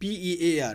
PEAR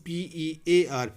PEAR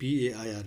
PAIR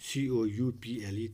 COUPLE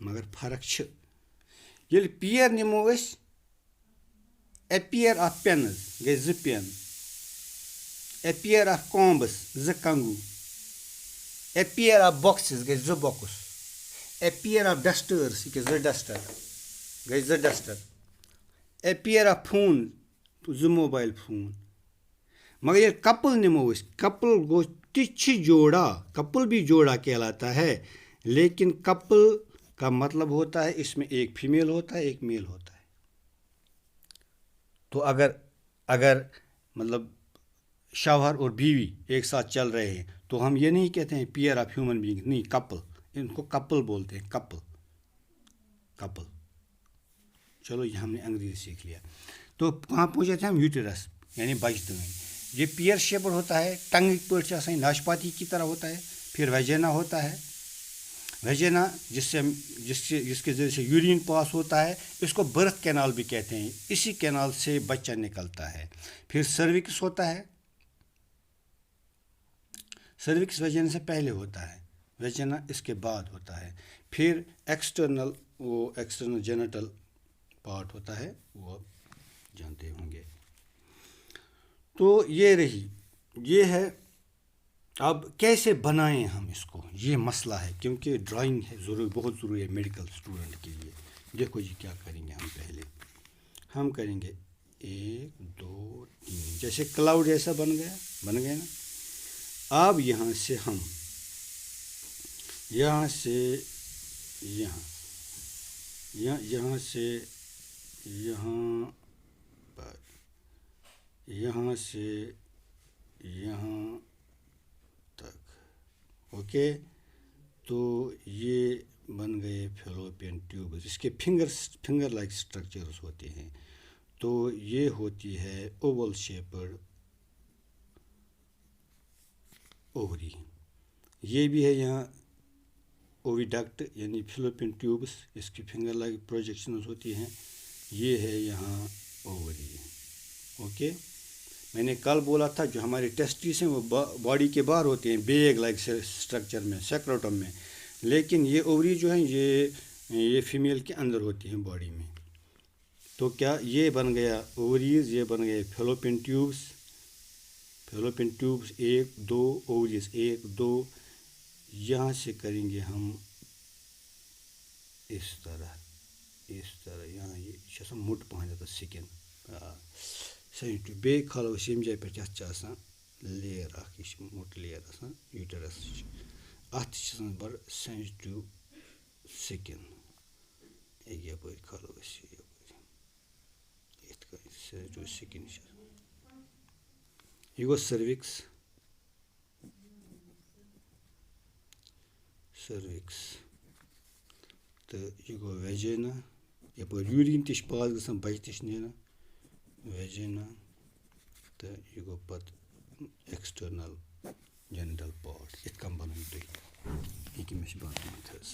مگر فرق چھِ ییٚلہِ پیر نِمو أسۍ اٮ۪پیر آف پٮ۪نٕز گٔے 2 پٮ۪ن اٮ۪پیر آف کامبٕس 2 کنٛگوٗ اٮ۪پیر آف بۄکسِز گٔے 2 بۄکُس اٮ۪پیر آف ڈسٹٲرٕس یہِ گٔے 2 ڈسٹر گٔے 2 ڈسٹر اٮ۪پیر آف فون 2 موبایل فون مگر ییٚلہِ کپل نِمو أسۍ کپل گوٚو تہِ چھِ جوڑا کپل بھی جوڑا کہلاتا ہے لیکن کپل کا مطلب ہوتا ہے اس میں ایک فیمیل ہوتا ہے ایک میل ہوتا ہے تو اگر مطلب شوہر اور بیوی ایک ساتھ چل رہے ہیں تو ہم یہ نہیں کہتے ہیں پیئر آف ہیومن بینگ نہیں کپل ان کو کپل بولتے ہیں کپل چلو یہ ہم نے انگریزی سیکھ لیا تو کہاں پہنچے تھے ہم یوٹرس یعنی بچدٲنۍ یہ پیئر شیپڈ ہوتا ہے ٹنگ پٲٹھۍ آسان ناشپاتی کی طرح ہوتا ہے پھر ویجینا ہوتا ہے ویجینا جس کے ذریعے سے یورین پاس ہوتا ہے اس کو برتھ کینال بھی کہتے ہیں اسی کینال سے بچہ نکلتا ہے پھر سروکس ہوتا ہے سروکس ویجینا سے پہلے ہوتا ہے ویجینا اس کے بعد ہوتا ہے پھر ایکسٹرنل جینیٹل پارٹ ہوتا ہے وہ جانتے ہوں گے تو یہ ہے اب کیسے بنائیں ہم اس کو یہ مسئلہ ہے کیونکہ ڈرائنگ ہے بہت ضروری ہے میڈیکل اسٹوڈنٹ کے لیے دیکھو جی کیا کریں گے ہم کریں گے 1 2 3 جیسے کلاؤڈ جیسا بن گیا نا اب یہاں سے ہم یہاں سے یہاں سے یہاں تک اوکے تو یہ بن گئے فیلوپین ٹیوبز اس کے فنگر لائک اسٹرکچرز ہوتے ہیں تو یہ ہوتی ہے اوول شیپڈ اووری یہ بھی ہے یہاں اوویڈکٹ یعنی فیلوپین ٹیوبس اس کی فنگر لائک پروجیکشنز ہوتی ہیں یہ ہے یہاں اووری اوکے میں نے کل بولا تھا جو ہمارے ٹیسٹیس ہیں وہ باڈی کے باہر ہوتے ہیں بیگ لائک اسٹرکچر میں سیکروٹم میں لیکن یہ اووری جو ہیں یہ فیمیل کے اندر ہوتی ہیں باڈی میں تو کیا یہ بن گیا اووریز یہ بن گئے فیلوپین ٹیوبس 1 2 اووریز 1 2 یہاں سے کریں گے ہم اس طرح یہاں یہ موٹ پہن سکن بیٚیہِ کھالو أسۍ ییٚمہِ جایہِ پٮ۪ٹھ یَتھ چھِ آسان لیر اَکھ یہِ چھِ موٚٹ لیر آسان یوٗٹرَسٕچ اَتھ چھِ آسان بَڑٕ سٮ۪نزِٹِو سِکِن یَپٲرۍ کھالو أسۍ یہِ یَپٲرۍ یِتھ کٔنۍ سٮ۪نزِٹِو سِکِن چھِ یہِ گوٚو سٔروِکٕس تہٕ یہِ گوٚو ویجینا یَپٲرۍ یوٗریٖن تہِ چھِ پاس گژھان بَچہِ تہِ چھِ نیران ویجینا تہٕ یہِ گوٚو پَتہٕ ایکسٹرنل جینٹل پارٹ یِتھ کٔنۍ بَنٲیِو تُہۍ ییٚکیٛاہ مےٚ چھِ بَنٲومٕتۍ حظ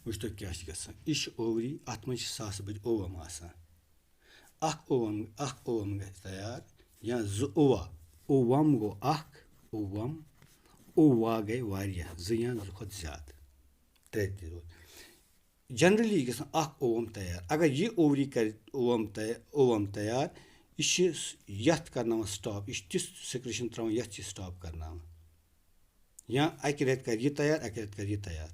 وٕچھتو کیٛاہ چھِ گژھان یہِ چھِ اووری اَتھ منٛز چھِ ساسہٕ بٔدۍ اووم آسان اَکھ اووم گژھِ تیار یا 2 اووم گوٚو 1 اووم اووا گٔے واریاہ 2 یا 2 کھۄتہٕ زیادٕ 3 تہِ روٗد جنرلی یہِ گژھان 1 اووم تیار اگر یہِ اووری کَرِ اووم تیار یہِ چھِ یَتھ کَرناوان سٹاپ یہِ چھِ تِژھ سِکریشن ترٛاوان یَتھ چھِ سٹاپ کَرناوان یا اَکہِ رٮ۪تہٕ کَرِ یہِ تیار اَکہِ رٮ۪تہٕ کَرِ یہِ تیار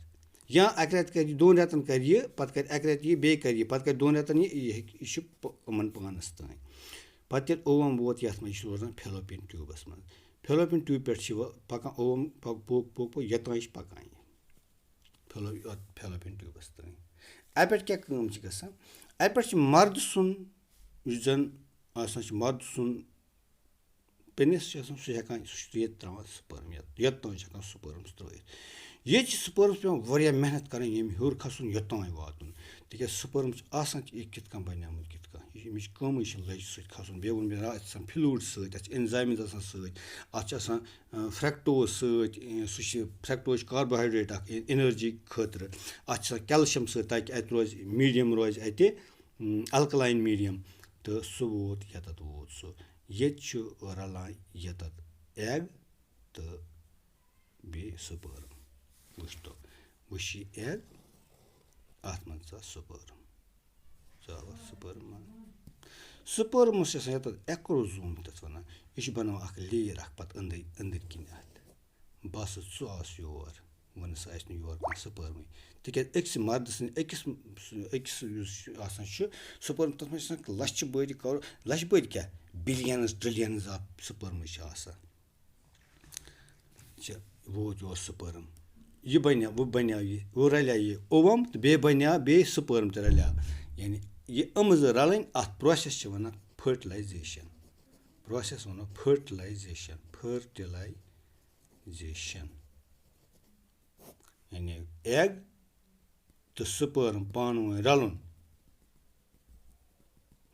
یا اَکہِ رٮ۪تہٕ کَرِ یہِ 2 رٮ۪تَن کَرِ یہِ پَتہٕ کَرِ اَکہِ رٮ۪تہٕ یہِ بیٚیہِ کَرِ یہِ پَتہٕ کَرِ 2 رٮ۪تَن یہِ ہیٚکہِ یہِ چھُ یِمَن پانَس تانۍ پَتہٕ ییٚلہِ اووم ووت یَتھ منٛز یہِ چھُ روزان فیلوپین ٹیوٗبَس منٛز فیلوپین ٹیوٗب پٮ۪ٹھ چھِ پَکان اووم پوٚک یوٚتانۍ چھِ پَکان یہِ فیلوپین ٹیوٗبَس تانۍ اَتہِ پٮ۪ٹھ کیٛاہ کٲم چھِ گژھان اَتہِ پٮ۪ٹھ چھِ مَردٕ سُنٛد یُس زَن آسان چھِ مَردٕ سُنٛد پِنِس چھِ آسان سُہ ہٮ۪کان سُہ چھُ ییٚتہِ ترٛاوان سٕپٔرم یوٚتانۍ چھِ ہٮ۪کان سٕپٔرمٕس ترٛٲیِتھ ییٚتہِ چھِ سٕپٔرمٕس پٮ۪وان واریاہ محنت کَرٕنۍ ییٚمہِ ہیوٚر کھسُن یوٚتانۍ واتُن تِکیٛازِ سٕپٔرمٕس چھِ آسان چھِ یہِ کِتھ کٔنۍ بَنیومُت کِتھ کٔنۍ یہِ چھِ اَمِچ کٲمٕے چھِ لَجہِ سۭتۍ کھسُن بیٚیہِ ووٚن مےٚ اَتھ چھِ آسان فِلوٗڈ سۭتۍ اَتھ چھِ اٮ۪نزایمٕز آسان سۭتۍ اَتھ چھِ آسان فرٛٮ۪کٹوز سۭتۍ سُہ چھِ فرٛٮ۪کٹوز چھِ کاربوہایڈرٛیٹ اَکھ اٮ۪نَرجی خٲطرٕ اَتھ چھِ آسان کیلشَم سۭتۍ تاکہِ اَتہِ روزِ میٖڈیَم روزِ اَتہِ الکلاین میٖڈیَم تہٕ سُہ ووت ییٚتَتھ ووت سُہ ییٚتہِ چھُ رَلان ییٚتَتھ ایگ تہٕ بیٚیہِ سٕپٔرم وٕچھتو وٕچھ یہِ ایگ اَتھ منٛز ژاو سٕپٲرٕم ژاو اَتھ سٕپٲرٕم سٕپٲرمَس چھِ آسان یَتَتھ ایکروزوم تَتھ وَنان یہِ چھِ بَناوان اَکھ لییر اَکھ پَتہٕ أنٛدٕرۍ کِنۍ اَتھ بَس ژٕ آس یور وۄنۍ سا آسہِ نہٕ یور کانٛہہ سٕپٲرمٕے تِکیٛازِ أکِس مردٕ سٕنٛدِ أکِس یُس آسان چھُ سٕپٲرٕم تَتھ منٛز چھِ آسان لَچھِ بٔدۍ کَرو لَچھِ بٔدۍ کیٛاہ بِلیَنٕز ٹِرٛلیَنٕز آف سٕپٲرمٕز چھِ آسان ووت یور سٕپٲرٕم یہِ بَنیو وۄنۍ بَنیو یہِ وۄنۍ رَلیٛا یہِ اووَم تہٕ بیٚیہِ بَنیو بیٚیہِ سٕپٲرٕم تہِ رَلیٛا یعنی یہِ زٕ رَلٕنۍ اَتھ پرٛوسٮ۪س چھِ وَنان فٔٹلایزیشَن پرٛوسٮ۪س وَنو فٔٹلایزیشَن یعنی ایگ تہٕ سٕپٲرٕم پانہٕ ؤنۍ رَلُن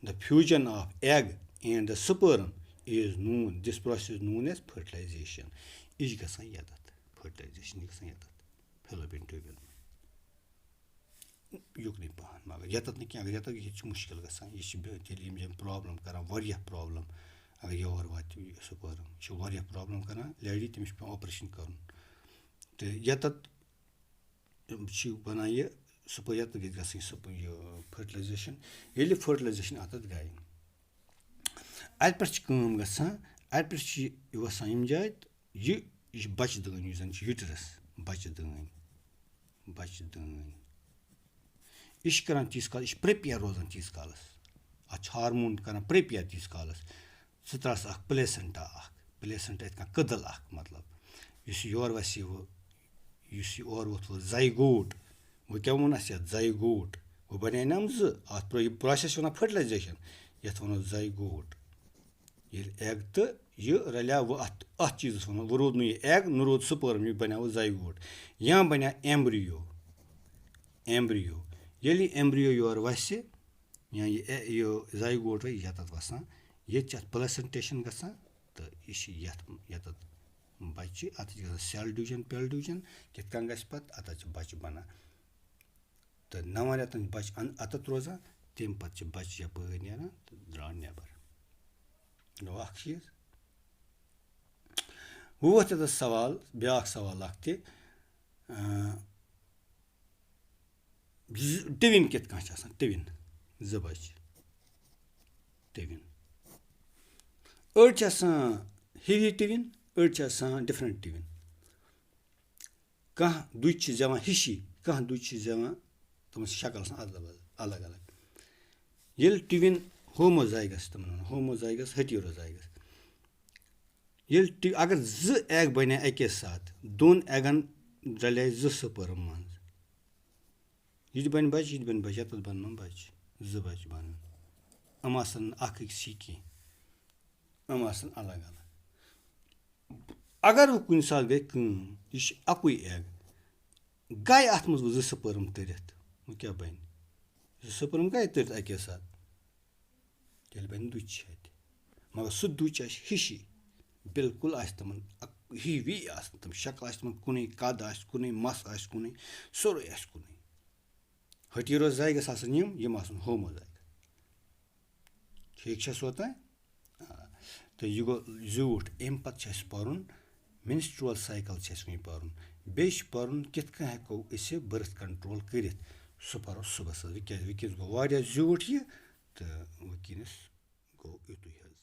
the fusion of egg and the sperm is known this process known as fertilisation یہِ چھِ گژھان ییٚتَتھ فٔٹلایزیشَن چھِ گژھان ییٚتَتھ فِلوپیٖن ٹیوٗبٮ۪ن یُکنُے پَہَن مگر ییٚتَتھ نہٕ کینٛہہ اگر ییٚتَتھ ییٚتہِ چھِ مُشکل گژھان یہِ چھِ تیٚلہِ یِم پرٛابلِم کَران واریاہ پرٛابلِم اگر یور واتہِ یہِ سٕپٲرٕم یہِ چھِ واریاہ پرٛابلِم کَران لیڈی تٔمِس چھِ پٮ۪وان آپریشَن کَرُن تہٕ ییٚتَتھ چھِ وَنان یہِ ییٚتَتھ گژھِ گژھٕنۍ یہِ فٔٹلایزیشَن ییٚلہِ یہِ فٔٹلایزیشَن اَتَتھ گٔے اَتہِ پٮ۪ٹھ چھِ کٲم گژھان اَتہِ پٮ۪ٹھ چھِ یہِ وَسان ییٚمہِ جایہِ تہٕ یہِ چھِ بَچہِ دٲنۍ یُس زَن چھِ یوٗٹرَس بَچہِ دٲنۍ یہِ چھِ کَران تیٖتِس کالَس یہِ چھِ پرٛیپِیَر روزان تیٖتِس کالَس اَتھ چھِ ہارمون کَران پرٛیپِیَر تیٖتِس کالَس ژٕ ترٛاوَس اَکھ پٕلیسَنٹا یِتھ کٔنۍ کٔدٕل اَکھ مطلب یُس یور وَسہِ یُس یہِ اورٕ ووٚتھ زَے گوٗٹ وۄنۍ کیٛاہ ووٚن اَسہِ یَتھ زَے گوٗٹ وۄنۍ بَنے نہ زٕ اَتھ یہِ پرٛوسٮ۪س چھِ وَنان فٔٹلایزیشَن یَتھ وَنو زَے گوٗٹ ییٚلہِ ایگ تہٕ یہِ رَلیو وۄنۍ اَتھ چیٖزَس وَنو وۄنۍ روٗد نہٕ یہِ ایگ نہ روٗد سٕپٲرٕم یہِ بَنیو زَے گوٗٹ یا بَنیو ایمبرِیو ییٚلہِ یہِ ایمبرِیو یور وَسہِ یا یہِ زَے گوٗٹ یہِ چھِ ییٚتَتھ وَسان ییٚتہِ چھِ اَتھ پٕلَسَنٹیشَن گژھان تہٕ یہِ چھِ ییٚتَتھ بَچہِ اَتھ چھِ گژھان سٮ۪ل ڈِوِجَن کِتھ کٔنۍ گژھِ پَتہٕ اَتَتھ چھِ بَچہِ بَنان تہٕ 9 رٮ۪تَن چھِ بَچہِ اَتَتھ روزان تمہِ پَتہٕ چھِ بَچہِ یَپٲرۍ نیران تہٕ درٛاو نٮ۪بَر گوٚو اَکھ چیٖز وۄنۍ ووت ییٚتَتھ سوال بیٛاکھ سوال اَکھ تہِ ٹِوِن کِتھ کٔنۍ چھِ آسان ٹِوِن زٕ بَچہِ ٹِوِن أڑۍ چھِ آسان ہِوی ٹِوِن أڑۍ چھِ آسان ڈِفرَنٛٹ ٹِوِن کانٛہہ دُجہِ چھِ زٮ۪وان ہِشی کانٛہہ دُجہِ چھِ زٮ۪وان تِمَن چھِ شکل آسان الگ ییٚلہِ ٹِوِن ہوموزایگَس تِمَن وَنان ہوموزایگَس ہیٹیروزایگَس ییٚلہِ اگر زٕ ایگ بَنے اَکے ساتہٕ دۄن ایگَن رَلے زٕ سٕپٲرٕم منٛز یہِ تہِ بَنہِ بَچہِ ییٚتَتھ بَنن بَچہِ زٕ بَچہِ بَنن یِم آسَن نہٕ اَکھ أکۍسٕے کینٛہہ یِم آسَن الگ اگر وۄنۍ کُنہِ ساتہٕ گٔے کٲم یہِ چھِ اَکُے ایگ گٔے اَتھ منٛز وۄنۍ زٕ سٕپٲرٕم تٔرِتھ وۄنۍ کیٛاہ بَنہِ زٕ سٕپٲرٕم گٔے تٔرِتھ اَکے ساتہٕ تیٚلہِ بَنہِ دُچہِ اَتہِ مگر سُہ دُچ آسہِ ہِشی بِلکُل آسہِ تِمَن ہِوی آسہِ تِم شکل آسہِ تِمَن کُنُے قد آسہِ کُنُے مَس آسہِ کُنُے سورُے آسہِ کُنُے ہیٹیروزایگَس آسان یِم آسان ہوموزایگَس ٹھیٖک چھا سو تانۍ تہٕ یہِ گوٚو زیوٗٹھ اَمہِ پَتہٕ چھِ اَسہِ پَرُن مِنسٹرٛول سایکَل چھِ اَسہِ وۄنۍ پَرُن بیٚیہِ چھِ پَرُن کِتھ کٔنۍ ہٮ۪کو أسۍ یہِ بٔرٕتھ کَنٹرول کٔرِتھ سُہ پَرو صُبحس حظ وٕنکٮ۪س گوٚو واریاہ زیوٗٹھ یہِ تہٕ وٕنکٮ۪نَس گوٚو یُتُے حظ